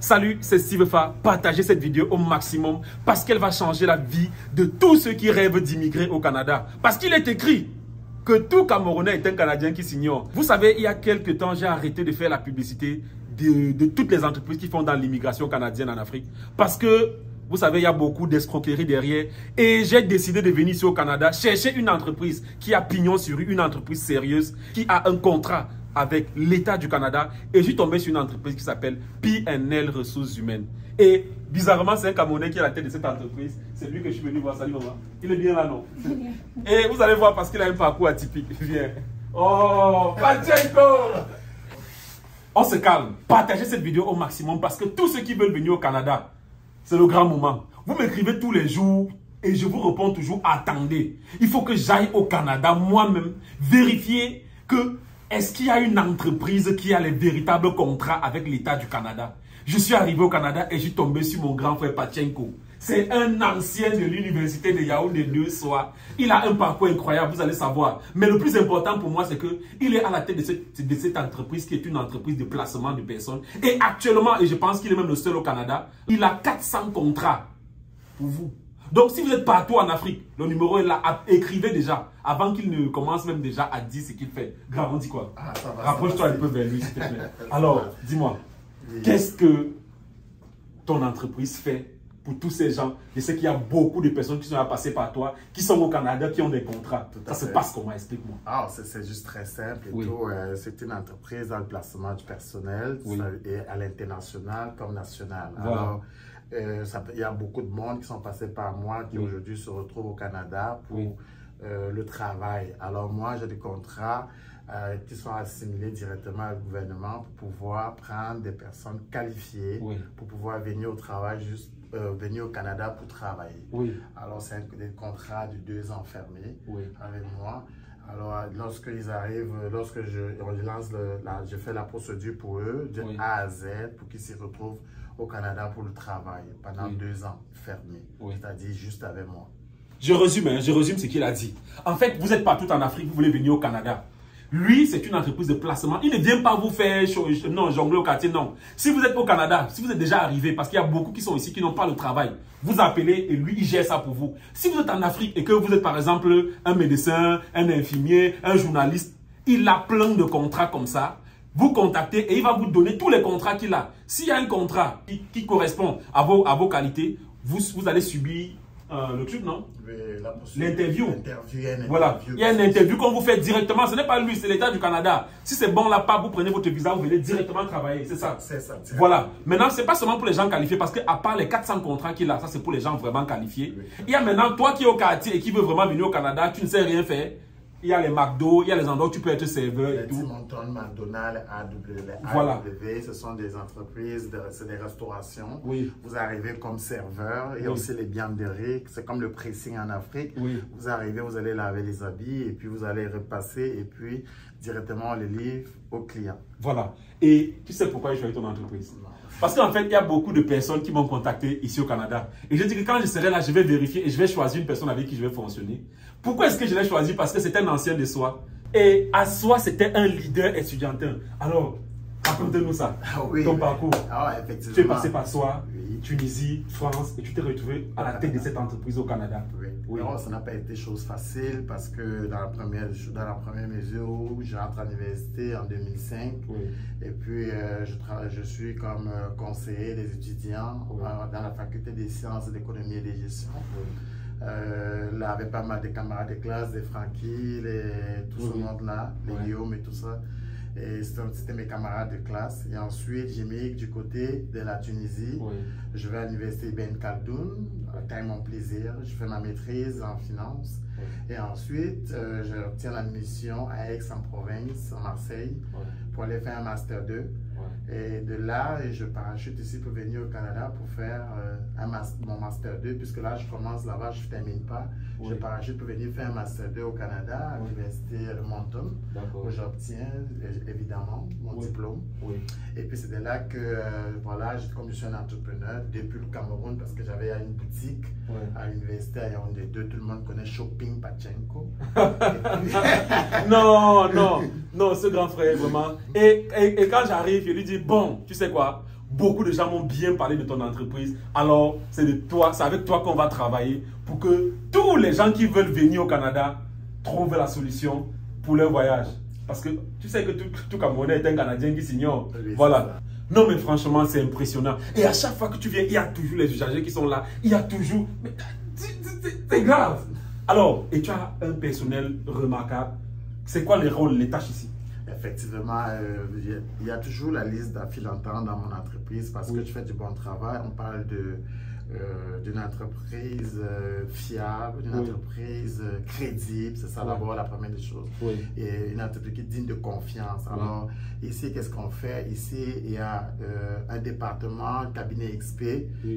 Salut, c'est Sivefa. Partagez cette vidéo au maximum parce qu'elle va changer la vie de tous ceux qui rêvent d'immigrer au Canada. Parce qu'il est écrit que tout Camerounais est un Canadien qui s'ignore. Vous savez, il y a quelques temps, j'ai arrêté de faire la publicité de toutes les entreprises qui font dans l'immigration canadienne en Afrique. Parce que, vous savez, il y a beaucoup d'escroqueries derrière. Et j'ai décidé de venir ici au Canada chercher une entreprise qui a pignon sur rue, une entreprise sérieuse, qui a un contrat avec l'État du Canada. Et je suis tombé sur une entreprise qui s'appelle PNL Ressources Humaines. Et bizarrement, c'est un Camerounais qui est à la tête de cette entreprise. C'est lui que je suis venu voir. Salut maman. Il est bien là, non? Et vous allez voir parce qu'il a un parcours atypique. Viens. Oh, Pachenko! On se calme. Partagez cette vidéo au maximum parce que tous ceux qui veulent venir au Canada, c'est le grand moment. Vous m'écrivez tous les jours et je vous réponds toujours, attendez. Il faut que j'aille au Canada moi-même vérifier que est-ce qu'il y a une entreprise qui a les véritables contrats avec l'État du Canada. Je suis arrivé au Canada et je suis tombé sur mon grand frère Pachenko. C'est un ancien de l'université de Yaoundé 2 soir. Il a un parcours incroyable, vous allez savoir. Mais le plus important pour moi, c'est qu'il est à la tête de cette entreprise qui est une entreprise de placement de personnes. Et actuellement, et je pense qu'il est même le seul au Canada, il a 400 contrats pour vous. Donc, si vous êtes partout en Afrique, le numéro est là. Écrivez déjà, avant qu'il ne commence même déjà à dire ce qu'il fait. Grand, on dit quoi? Rapproche-toi un peu vers lui, s'il te plaît. Alors, dis-moi, qu'est-ce que ton entreprise fait pour tous ces gens? Je sais qu'il y a beaucoup de personnes qui sont passées par toi, qui sont au Canada, qui ont des contrats. Ça se passe comment? Explique-moi. Ah, c'est juste très simple. C'est une entreprise dans le placement du personnel, et à l'international comme national. Voilà. Alors, il y a beaucoup de monde qui sont passés par moi, qui aujourd'hui se retrouvent au Canada pour le travail. Alors moi, j'ai des contrats qui sont assimilés directement au gouvernement pour pouvoir prendre des personnes qualifiées pour pouvoir venir au travail, venir au Canada pour travailler. Alors c'est des contrats de 2 ans fermés avec moi. Alors, lorsqu'ils arrivent, lorsque je fais la procédure pour eux, de A à Z, pour qu'ils s'y retrouvent au Canada pour le travail, pendant 2 ans fermés, c'est-à-dire juste avec moi. Je résume ce qu'il a dit. En fait, vous êtes partout en Afrique, vous voulez venir au Canada. Lui, c'est une entreprise de placement. Il ne vient pas vous faire jongler au quartier, non. Si vous êtes au Canada, si vous êtes déjà arrivé, parce qu'il y a beaucoup qui sont ici qui n'ont pas le travail, vous appelez et lui, il gère ça pour vous. Si vous êtes en Afrique et que vous êtes par exemple un médecin, un infirmier, un journaliste, il a plein de contrats comme ça. Vous contactez et il va vous donner tous les contrats qu'il a. S'il y a un contrat qui correspond à vos qualités, vous allez subir le truc, non? L'interview. Voilà. Il y a une interview qu'on vous fait directement. Ce n'est pas lui, c'est l'État du Canada. Si c'est bon là-bas, vous prenez votre visa, vous venez directement travailler. C'est ça. C'est ça. Voilà. Maintenant, ce n'est pas seulement pour les gens qualifiés parce qu'à part les 400 contrats qu'il a, ça c'est pour les gens vraiment qualifiés. Il y a maintenant, toi qui es au quartier et qui veux vraiment venir au Canada, tu ne sais rien faire. Il y a les McDo, il y a les endroits où tu peux être serveur et tout. McDonald's, Voilà. Ce sont des entreprises, c'est des restaurations. Vous arrivez comme serveur. Il y a aussi les bianderies, c'est comme le pressing en Afrique. Vous arrivez, vous allez laver les habits et puis vous allez repasser et puis directement on les livre aux clients. Voilà. Et tu sais pourquoi j'ai choisi ton entreprise? Parce qu'en fait, il y a beaucoup de personnes qui m'ont contacté ici au Canada. Et je dis que quand je serai là, je vais vérifier et je vais choisir une personne avec qui je vais fonctionner. Pourquoi est-ce que je l'ai choisi? Parce que c'est un ancien de soi. Et à soi, c'était un leader étudiantin. Alors, raconte-nous ça. Ton parcours. Effectivement. Tu es passé par soi, Tunisie, France, et tu t'es retrouvé à la tête de cette entreprise au Canada. Non, ça n'a pas été chose facile parce que dans la première mesure où j'entre à l'université en 2005, et puis je suis comme conseiller des étudiants dans la faculté des sciences, de l'économie et des gestions. Là, avec pas mal de camarades de classe, des Francky, tout ce monde-là, les Guillaume et tout ça. Et c'était mes camarades de classe. Et ensuite, j'émigre du côté de la Tunisie. Je vais à l'université Ben Khaldoun, à mon plaisir. Je fais ma maîtrise en finance. Et ensuite, j'obtiens l'admission à Aix-en-Provence, à Marseille, pour aller faire un Master 2. Et de là, je parachute ici pour venir au Canada pour faire mon Master 2, puisque là, je commence là-bas, je ne termine pas. Je parachute pour venir faire un Master 2 au Canada, à l'université de Moncton, où j'obtiens évidemment mon diplôme. Et puis c'est de là que, voilà, comme je suis un entrepreneur, depuis le Cameroun, parce que j'avais une boutique à l'université à Yaoundé 2, tout le monde connaît Shopping Pachenko. Non, ce grand frère, vraiment. Et quand j'arrive, je lui dis, bon, tu sais quoi, beaucoup de gens m'ont bien parlé de ton entreprise. Alors, c'est de toi, c'est avec toi qu'on va travailler pour que tous les gens qui veulent venir au Canada trouvent la solution pour leur voyage. Parce que tu sais que tout Camerounais est un Canadien qui s'ignore. Oui, voilà. Non, mais franchement, c'est impressionnant. Et à chaque fois que tu viens, il y a toujours les usagers qui sont là. Il y a toujours... C'est grave. Alors, et tu as un personnel remarquable. C'est quoi les rôles, les tâches ici? Effectivement, il y a toujours la liste d'affilantants dans mon entreprise parce que je fais du bon travail. On parle d'une entreprise fiable, d'une entreprise crédible, c'est ça d'abord la première des choses. Et une entreprise qui est digne de confiance. Alors, ici, qu'est-ce qu'on fait? Ici, il y a un département, cabinet XP,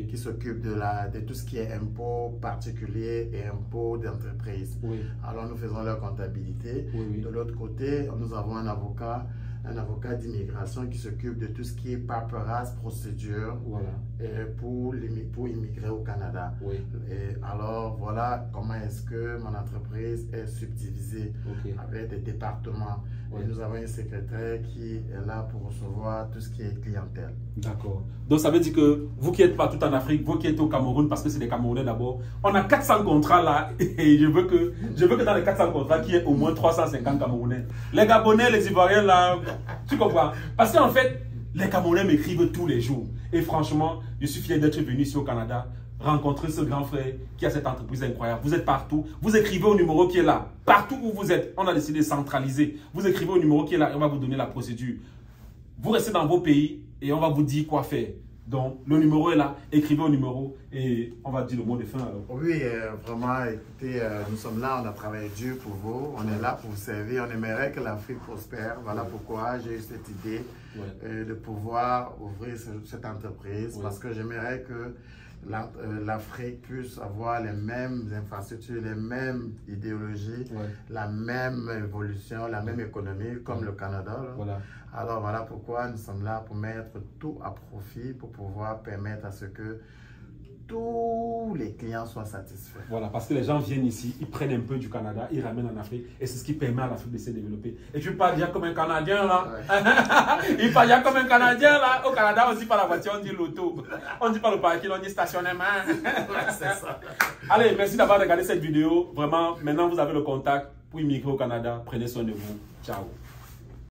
qui s'occupe de tout ce qui est impôts particuliers et impôts d'entreprise. Alors, nous faisons leur comptabilité. De l'autre côté, nous avons un avocat d'immigration qui s'occupe de tout ce qui est paperasse, procédure pour immigrer au Canada. Et alors, voilà comment est-ce que mon entreprise est subdivisée avec des départements. Et nous avons un secrétaire qui est là pour recevoir tout ce qui est clientèle. D'accord. Donc, ça veut dire que vous qui êtes partout en Afrique, vous qui êtes au Cameroun, parce que c'est des Camerounais d'abord, on a 400 contrats là et je veux que dans les 400 contrats, qu'il y ait au moins 350 Camerounais. Les Gabonais, les Ivoiriens là, tu comprends? Parce qu'en fait, les Camerounais m'écrivent tous les jours. Et franchement, je suis fier d'être venu ici au Canada, rencontrer ce grand frère qui a cette entreprise incroyable. Vous êtes partout, vous écrivez au numéro qui est là. Partout où vous êtes, on a décidé de centraliser. Vous écrivez au numéro qui est là et on va vous donner la procédure. Vous restez dans vos pays et on va vous dire quoi faire. Donc, le numéro est là, écrivez au numéro et on va dire le mot de fin alors. Oui, vraiment, écoutez, nous sommes là, on a travaillé dur pour vous, on est là pour vous servir, on aimerait que l'Afrique prospère. Voilà pourquoi j'ai eu cette idée de pouvoir ouvrir cette entreprise parce que j'aimerais que l'Afrique puisse avoir les mêmes infrastructures, les mêmes idéologies, la même évolution, la même économie comme le Canada. Alors voilà pourquoi nous sommes là pour mettre tout à profit pour pouvoir permettre à ce que tous les clients soient satisfaits. Voilà, parce que les gens viennent ici, ils prennent un peu du Canada, ils ramènent en Afrique et c'est ce qui permet à l'Afrique de se développer. Et tu parles déjà comme un Canadien là. Il parle déjà comme un Canadien là. Au Canada, on ne dit pas la voiture, on dit l'auto. On ne dit pas le parking, on dit stationnement. C'est ça. Allez, merci d'avoir regardé cette vidéo. Vraiment, maintenant vous avez le contact pour immigrer au Canada. Prenez soin de vous. Ciao.